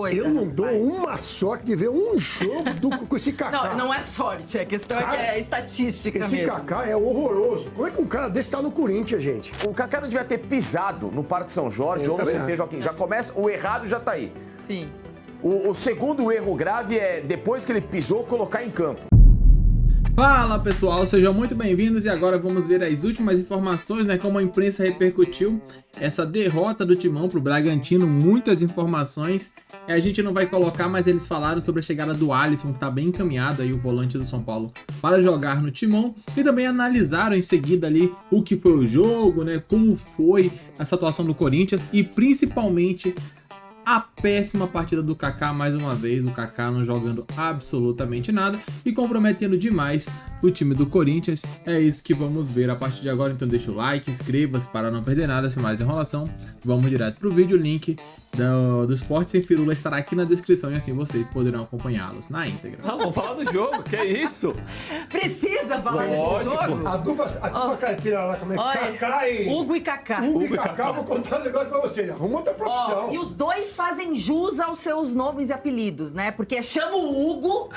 coisa. Eu não dou uma sorte de ver um jogo com esse Kaká. Não, não é sorte, a questão é que é estatística esse mesmo. Esse Kaká é horroroso. Como é que um cara desse tá no Corinthians, gente? O Kaká não devia ter pisado no Parque São Jorge ou no CT Joaquim. Já começa, o errado já tá aí. Sim. O segundo erro grave é, depois que ele pisou, colocar em campo. Fala pessoal, sejam muito bem-vindos e agora vamos ver as últimas informações, né, como a imprensa repercutiu essa derrota do Timão pro Bragantino, muitas informações, a gente não vai colocar, mas eles falaram sobre a chegada do Alisson, que tá bem encaminhado aí, o volante do São Paulo, para jogar no Timão, e também analisaram em seguida ali o que foi o jogo, né, como foi essa atuação do Corinthians e principalmente a péssima partida do Kaká mais uma vez, o Kaká não jogando absolutamente nada e comprometendo demais o time do Corinthians. É isso que vamos ver a partir de agora, então deixa o like, inscreva-se para não perder nada, sem mais enrolação. Vamos direto pro vídeo, o link do Esporte Sem Firula estará aqui na descrição e assim vocês poderão acompanhá-los na íntegra. Não, vamos falar do jogo, que é isso? Precisa falar desse jogo? A dupla caipira lá, como é? Kaká e... Hugo e Kaká. Hugo e Kaká, vou contar um negócio pra vocês. Arruma outra profissão. E os dois fazem jus aos seus nomes e apelidos, né? Porque chama o Hugo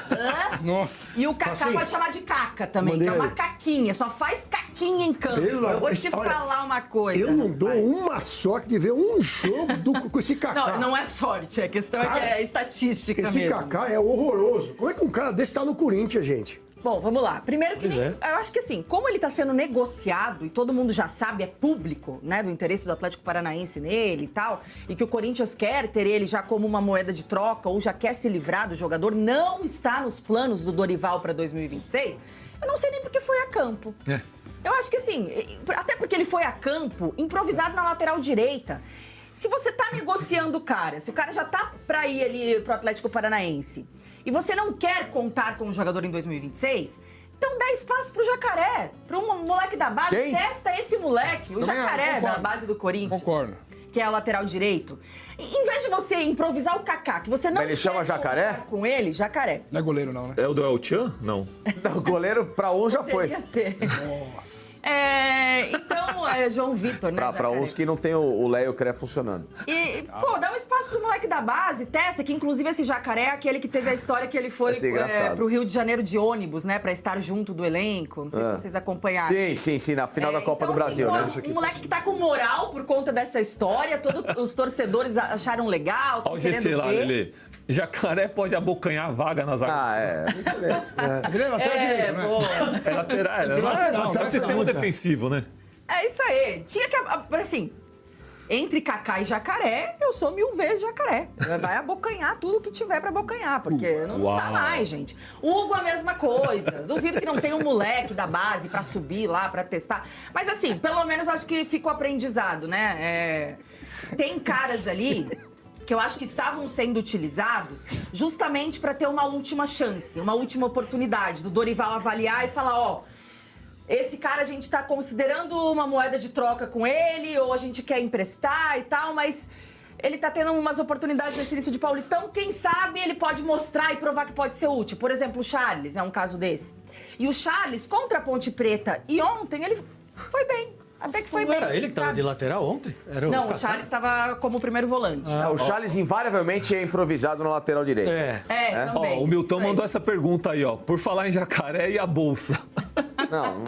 Nossa. E o Kaká Assim, pode chamar de Caca também, que é uma caquinha. Só faz caquinha em campo. Eu vou te falar uma coisa. Eu não dou uma sorte de ver um jogo com esse Kaká. Não, não é sorte, a questão é que é estatística mesmo. Esse Kaká é horroroso. Como é que um cara desse tá no Corinthians, gente? Bom, vamos lá. Primeiro que eu acho que assim, como ele tá sendo negociado e todo mundo já sabe, é público, né, do interesse do Atlético Paranaense nele e tal, e que o Corinthians quer ter ele já como uma moeda de troca ou já quer se livrar do jogador, não está nos planos do Dorival para 2026, eu não sei nem porque foi a campo. Eu acho que assim, até porque ele foi a campo improvisado na lateral direita. Se você tá negociando o cara, se o cara já tá pra ir ali pro Atlético Paranaense e você não quer contar com o jogador em 2026, então dá espaço pro Jacaré, pro moleque da base. Quem? Testa esse moleque, o Jacaré da base do Corinthians. Concordo. Que é o lateral direito. Em vez de você improvisar o Kaká, que você não Mas ele chama Jacaré? Com ele, Jacaré. Não é goleiro não, né? É o do El Chan? Não. O goleiro pra um já foi. Poderia ser. Então, é João Vitor, né? Pra uns que não tem o Léo e o Cré funcionando. E, pô, dá um espaço pro moleque da base, testa, que inclusive esse Jacaré é aquele que teve a história que ele foi pro Rio de Janeiro de ônibus, né? Pra estar junto do elenco. Não sei se vocês acompanharam. Sim, na final da Copa do Brasil, assim, né? Um moleque que tá com moral por conta dessa história, todos os torcedores acharam legal. Olha o GC lá, Lelê. Jacaré pode abocanhar a vaga na zaga. Ele é lateral direito, né? É lateral, é sistema defensivo, né? É isso aí. Tinha que, assim, entre Kaká e Jacaré, eu sou 1000 vezes Jacaré. Vai abocanhar tudo que tiver pra abocanhar, porque não dá mais, gente. Hugo, a mesma coisa. Duvido que não tenha um moleque da base pra subir lá, pra testar. Mas assim, pelo menos acho que ficou aprendizado, né? Tem caras ali que eu acho que estavam sendo utilizados justamente para ter uma última chance, uma última oportunidade do Dorival avaliar e falar, ó, esse cara a gente tá considerando uma moeda de troca com ele, ou a gente quer emprestar e tal, mas ele tá tendo umas oportunidades nesse início de Paulistão, quem sabe ele pode mostrar e provar que pode ser útil. Por exemplo, o Charles é um caso desse. E o Charles, contra a Ponte Preta, e ontem ele foi bem. Até que foi bem. Não era ele que tava de lateral ontem? Não, o Charles estava como primeiro volante. O Charles invariavelmente é improvisado na lateral direita. Também. O Milton mandou essa pergunta aí, ó. Por falar em Jacaré e a bolsa. Não,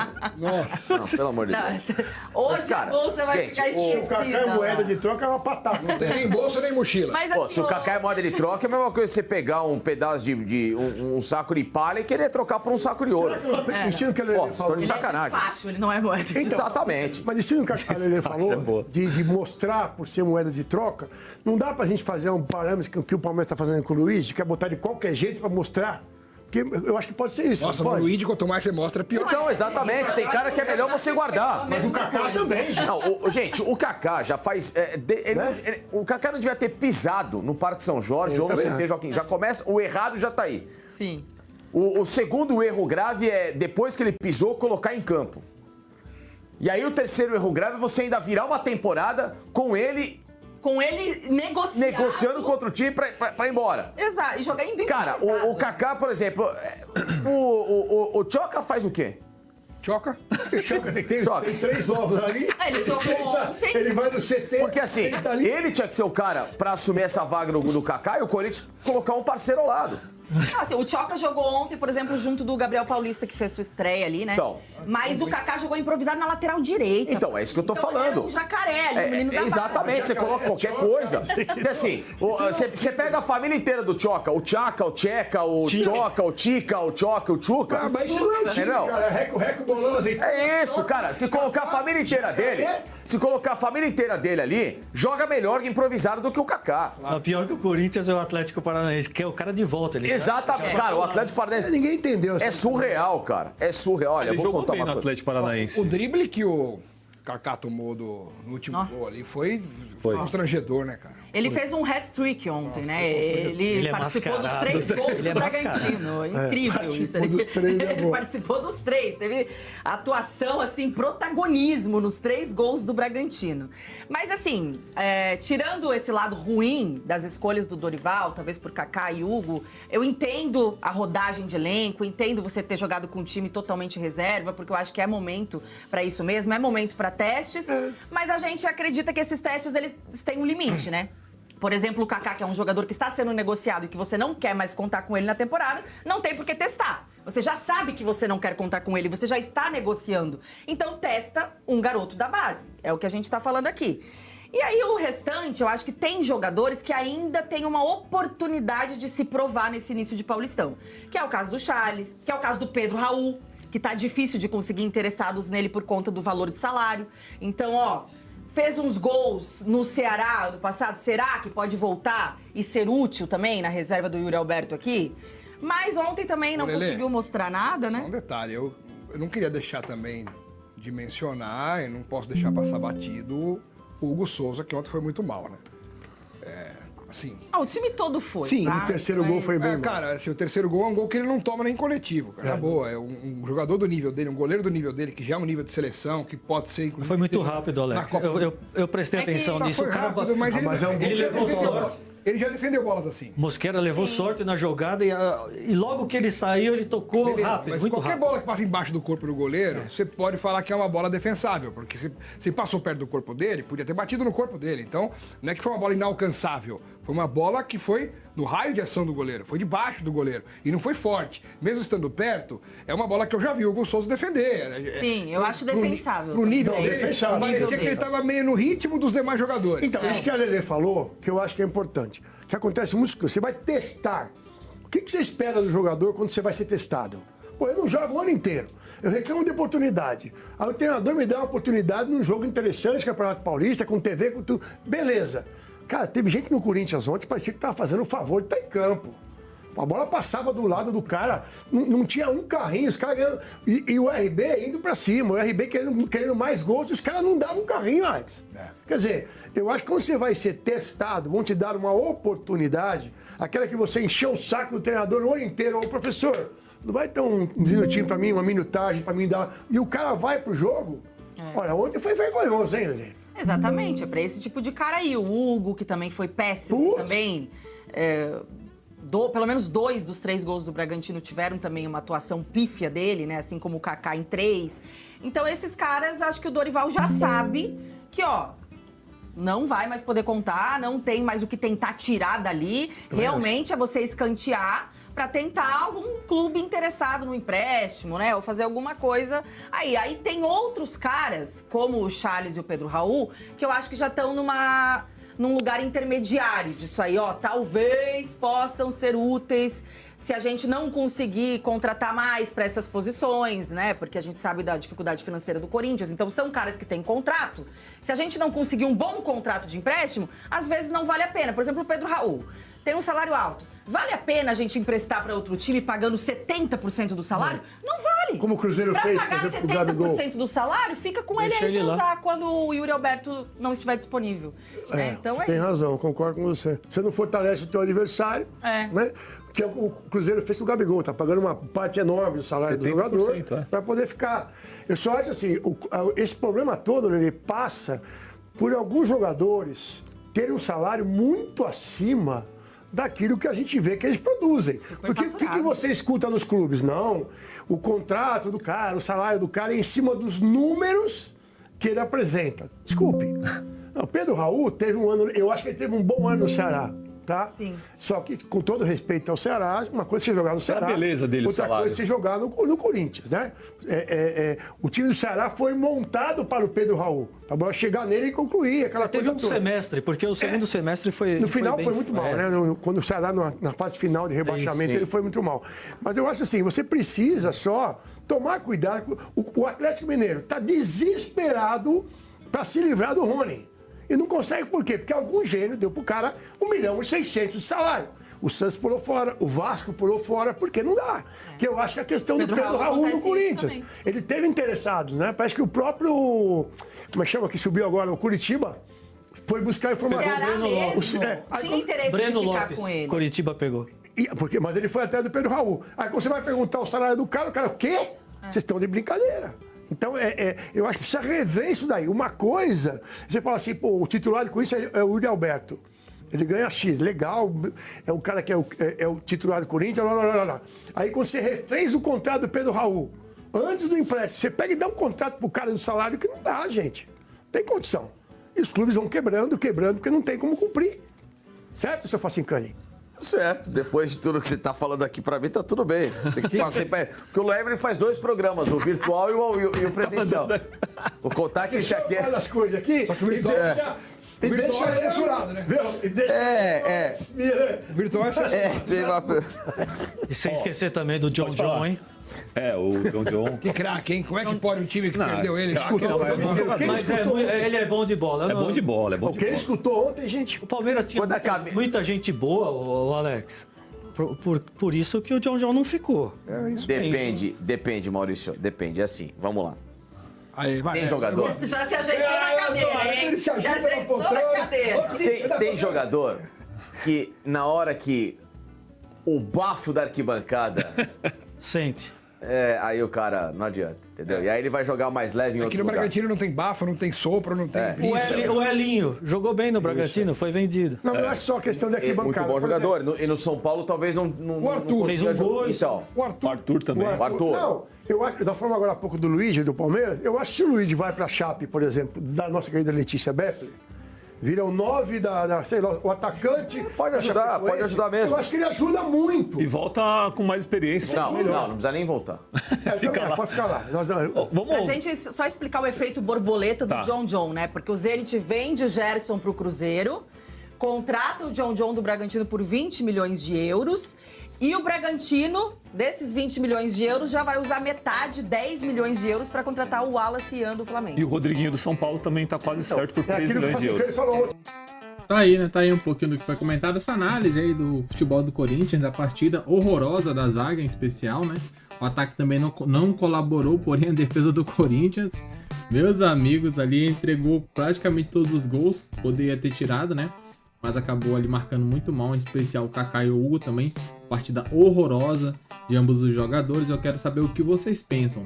pelo amor de Deus. Hoje a bolsa vai ficar esquecida. Se o Kaká é moeda de troca, é uma patada. Não tem nem bolsa nem mochila. Mas, Pô, assim, se o Kaká é moeda de troca, é a mesma coisa que você pegar um pedaço um saco de palha e querer trocar por um saco de ouro. Ensina o que ele Pô, falou. de sacanagem. Ele não é moeda de troca. Exatamente. Mas ensina o que ele falou de mostrar por ser moeda de troca. Não dá pra gente fazer um parâmetro que o Palmeiras tá fazendo com o Luiz, que é botar de qualquer jeito pra mostrar. Porque eu acho que pode ser isso. Nossa, o Luiz, quanto mais você mostra, pior. Então, exatamente. Tem cara que é melhor você guardar. Mas o Kaká também, gente. Não, gente, o Kaká já faz... o Kaká não devia ter pisado no Parque São Jorge ou no CT Joaquim. Já começa... O errado já tá aí. Sim. O segundo erro grave é, depois que ele pisou, colocar em campo. E aí o terceiro erro grave é você ainda virar uma temporada com ele negociando contra o time pra ir embora. Exato, e jogar indo Cara, o Kaká, por exemplo, o Tchoca faz o quê? Tchoca? Tem 3 novos ali. Ele jogou ontem. Ele vai no CT. Porque assim, ele tinha que ser o cara pra assumir essa vaga no Kaká e o Corinthians colocar um parceiro ao lado. Assim, o Tchoca jogou ontem, por exemplo, junto do Gabriel Paulista, que fez sua estreia ali, né? Então. Mas o Kaká jogou improvisado na lateral direita. Então, é isso que eu tô falando. Era um jacaré ali, o menino da exatamente, base. você coloca qualquer coisa. Porque assim, você pega a família inteira do Tchoca, o Tchaca, o Tcheca, o Tchoca, o Tica, o Tchoca, o Tchuca. Ah, mas isso não é o time, cara. É Reco, Bolão, azeitona. É isso, cara. Se colocar a família inteira dele, ali, joga melhor improvisado do que o Kaká. Pior que o Corinthians é o Atlético Paranaense, que é o cara de volta. Exatamente, cara. O Atlético Paranaense. Ninguém entendeu. É surreal, cara. É surreal. Olha, Ele vou jogou contar bem uma no coisa. Atlético Paranaense. O drible que o Kaká tomou no último gol ali foi constrangedor, né, cara? Ele fez um hat-trick ontem, né? Ele é participou dos mascarado. 3 gols Ele é do Bragantino. Incrível isso. Participou dos 3, é Ele bom. participou dos 3. Teve atuação, assim, protagonismo nos 3 gols do Bragantino. Mas, assim, tirando esse lado ruim das escolhas do Dorival, talvez por Kaká e Hugo, eu entendo a rodagem de elenco, entendo você ter jogado com um time totalmente reserva, porque eu acho que é momento para isso mesmo, é momento para testes, mas a gente acredita que esses testes eles têm um limite, né? Por exemplo, o Kaká, que é um jogador que está sendo negociado e que você não quer mais contar com ele na temporada, não tem por que testar. Você já sabe que você não quer contar com ele, você já está negociando. Então, testa um garoto da base. É o que a gente está falando aqui. E aí, o restante, eu acho que tem jogadores que ainda têm uma oportunidade de se provar nesse início de Paulistão. Que é o caso do Charles, que é o caso do Pedro Raul, que tá difícil de conseguir interessados nele por conta do valor de salário. Então, ó... Fez uns gols no Ceará no passado, será que pode voltar e ser útil também na reserva do Yuri Alberto aqui? Mas ontem também não conseguiu mostrar nada, né? Só um detalhe, eu não queria deixar também de mencionar, e não posso deixar passar batido, o Hugo Souza, que ontem foi muito mal, né? Assim... o time todo foi. Sim, tá? o terceiro gol foi bem. Cara, assim, o terceiro gol é um gol que ele não toma nem coletivo. Cara. Na boa, é um jogador do nível dele, um goleiro do nível dele, que já é um nível de seleção, que pode ser... Foi muito rápido, Alex. Eu prestei atenção nisso. Foi rápido, mas ele levou sorte. Ele já defendeu bolas assim. Mosquera levou sorte na jogada e logo que ele saiu, ele tocou rápido, mas muito qualquer rápido. bola que passa embaixo do corpo do goleiro, você pode falar que é uma bola defensável, porque se passou perto do corpo dele, podia ter batido no corpo dele. Então, não é que foi uma bola inalcançável, foi uma bola que foi no raio de ação do goleiro, foi debaixo do goleiro, e não foi forte. Mesmo estando perto, é uma bola que eu já vi o Hugo Souza defender. Sim, eu acho defensável. Pro nível Não, dele, defensável. parecia que ele estava meio no ritmo dos demais jogadores. Então, isso que a Lelê falou, que eu acho que é importante. Que acontece muito, você vai testar. O que você espera do jogador quando você vai ser testado? Pô, eu não jogo o ano inteiro. Eu reclamo de oportunidade. Aí o treinador me dá uma oportunidade num jogo interessante, Campeonato Paulista, com TV, com tudo. Beleza. Cara, teve gente no Corinthians ontem, parecia que tava fazendo o favor de estar em campo. A bola passava do lado do cara, não tinha um carrinho, os caras ganhando. E o RB indo pra cima, o RB querendo mais gols, e os caras não davam um carrinho antes. Quer dizer, eu acho que quando você vai ser testado, vão te dar uma oportunidade, aquela que você encheu o saco do treinador o ano inteiro, ô professor, não vai ter um minutinho pra mim, uma minutagem pra mim dar. E o cara vai pro jogo. Olha, ontem foi vergonhoso, hein, Lelê? Exatamente, é pra esse tipo de cara aí. O Hugo, que também foi péssimo, também. Pelo menos 2 dos 3 gols do Bragantino tiveram também uma atuação pífia dele, né? Assim como o Kaká em 3. Então, esses caras, acho que o Dorival já sabe que, ó, não vai mais poder contar, não tem mais o que tentar tirar dali. Realmente é você escantear para tentar algum clube interessado no empréstimo, né? Ou fazer alguma coisa aí. Aí tem outros caras, como o Charles e o Pedro Raul, que eu acho que já estão num lugar intermediário disso aí, ó, talvez possam ser úteis se a gente não conseguir contratar mais para essas posições, né? Porque a gente sabe da dificuldade financeira do Corinthians, então são caras que têm contrato. Se a gente não conseguir um bom contrato de empréstimo, às vezes não vale a pena. Por exemplo, o Pedro Raul tem um salário alto. Vale a pena a gente emprestar para outro time pagando 70% do salário? Não vale. Como o Cruzeiro fez, por exemplo, com o Gabigol. 70% do salário, fica com ele aí pra usar quando o Yuri Alberto não estiver disponível. Então tem razão, concordo com você. Você não fortalece o teu adversário, né? Que o Cruzeiro fez com o Gabigol, tá pagando uma parte enorme do salário do jogador para poder ficar. Eu só acho assim, esse problema todo, ele passa por alguns jogadores terem um salário muito acima daquilo que a gente vê que eles produzem. Porque o que você escuta nos clubes? Não, o contrato do cara, o salário do cara é em cima dos números que ele apresenta. Desculpe. Não, Pedro Raul teve um ano, eu acho que ele teve um bom ano no Ceará. Tá? Sim. Só que, com todo respeito ao Ceará, uma coisa é você jogar no Ceará, beleza dele, outra coisa é você jogar no Corinthians, né? O time do Ceará foi montado para o Pedro Raul, para chegar nele e concluir aquela Teve coisa um toda. semestre, porque o segundo semestre foi. No final bem- foi muito mal, né? Quando o Ceará, na fase final de rebaixamento, Sim. ele foi muito mal. Mas eu acho assim, você precisa só tomar cuidado. O Atlético Mineiro está desesperado para se livrar do Rony. E não consegue por quê? Porque algum gênio deu pro cara 1.600.000 de salário. O Santos pulou fora, o Vasco pulou fora, porque não dá. Que eu acho que é a questão do Pedro Raul no acontece Corinthians. isso também. Ele teve interessados, né? Parece que o próprio, como é que chama, que subiu agora, o Curitiba, foi buscar informação. Ceará Breno mesmo Lopes. tinha interesse Breno de ficar Lopes, com ele. Coritiba pegou. Mas ele foi atrás do Pedro Raul. Aí quando você vai perguntar o salário do cara, o cara, o quê? Vocês estão de brincadeira. Então, eu acho que precisa rever isso daí. Uma coisa, você fala assim, pô, o titular do Corinthians é o Yuri Alberto. Ele ganha X, legal, é um cara que é o titular do Corinthians, lá. Aí quando você refez o contrato do Pedro Raul, antes do empréstimo, você pega e dá um contrato pro cara do salário que não dá, gente. Tem condição. E os clubes vão quebrando, porque não tem como cumprir. Certo, seu Facincani? Certo, depois de tudo que você tá falando aqui pra mim, tá tudo bem. Porque o Lebre faz 2 programas, o virtual e o presencial. Vou contar que esse aqui é... Olha as coisas aqui. Só que o virtual O virtual é censurado, né? E deixa O virtual é censurado. Tem uma... E sem esquecer também do John John, hein? O John John. Que craque, hein? Como é que pode um time que Não, perdeu ele? craque Escutou. não, é bom jogador. Mas ele é bom de bola. É bom de bola, é bom O de que ele bola. escutou ontem, gente. O Palmeiras tinha Quando acabe- muita gente boa, o Alex. Por isso que o John John não ficou. Depende, Maurício. Depende, é assim. Vamos lá. Aí, vai. Tem jogador? Já se ajeitou na cadeira, hein? Ele se ajuda no ajeitou na poltrona. cadeira. Tem jogador que, na hora que o bafo da arquibancada... Sente. aí o cara não adianta, entendeu? E aí ele vai jogar mais leve em Aqui outro no lugar. Bragantino não tem bafo, não tem sopro, não tem brisa. O Elinho jogou bem no Bragantino, foi vendido. Não é só questão de Muito arquibancada. bom Por jogador. E no São Paulo talvez não O Arthur não fez consiga um gol. jogar. Então, O O Arthur. Arthur também. exemplo, O Arthur. Não, eu acho, da forma agora há pouco do Luigi, do Palmeiras, eu acho que se o Luigi vai pra Chape, por exemplo, da nossa querida Letícia Beppler, vira o 9 sei lá, o atacante. Pode da ajudar, Chapecoense, pode ajudar mesmo. Eu acho que ele ajuda muito. E volta com mais experiência. não precisa nem voltar. Pode ficar lá. Pra Vamos. gente só explicar o efeito borboleta do Tá. John John, né? Porque o Zenit vende o Gerson pro Cruzeiro, contrata o John John do Bragantino por 20 milhões de euros e o Bragantino, desses 20 milhões de euros, já vai usar metade, 10 milhões de euros, para contratar o Wallace Ian do Flamengo. E o Rodriguinho do São Paulo também tá quase certo por 3 aquilo que milhões de ele euros. falou ontem. Tá aí, né? Tá aí um pouquinho do que foi comentado. Essa análise aí do futebol do Corinthians, da partida horrorosa da zaga em especial, né? O ataque também não colaborou, porém a defesa do Corinthians, meus amigos, ali entregou praticamente todos os gols. Poderia ter tirado, né? Mas acabou ali marcando muito mal, em especial o Kaká e o Hugo também. Partida horrorosa de ambos os jogadores. Eu quero saber o que vocês pensam.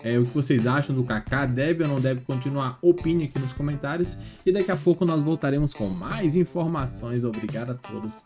O que vocês acham do Kaká, deve ou não deve continuar? Opine aqui nos comentários. E daqui a pouco nós voltaremos com mais informações. Obrigado a todos.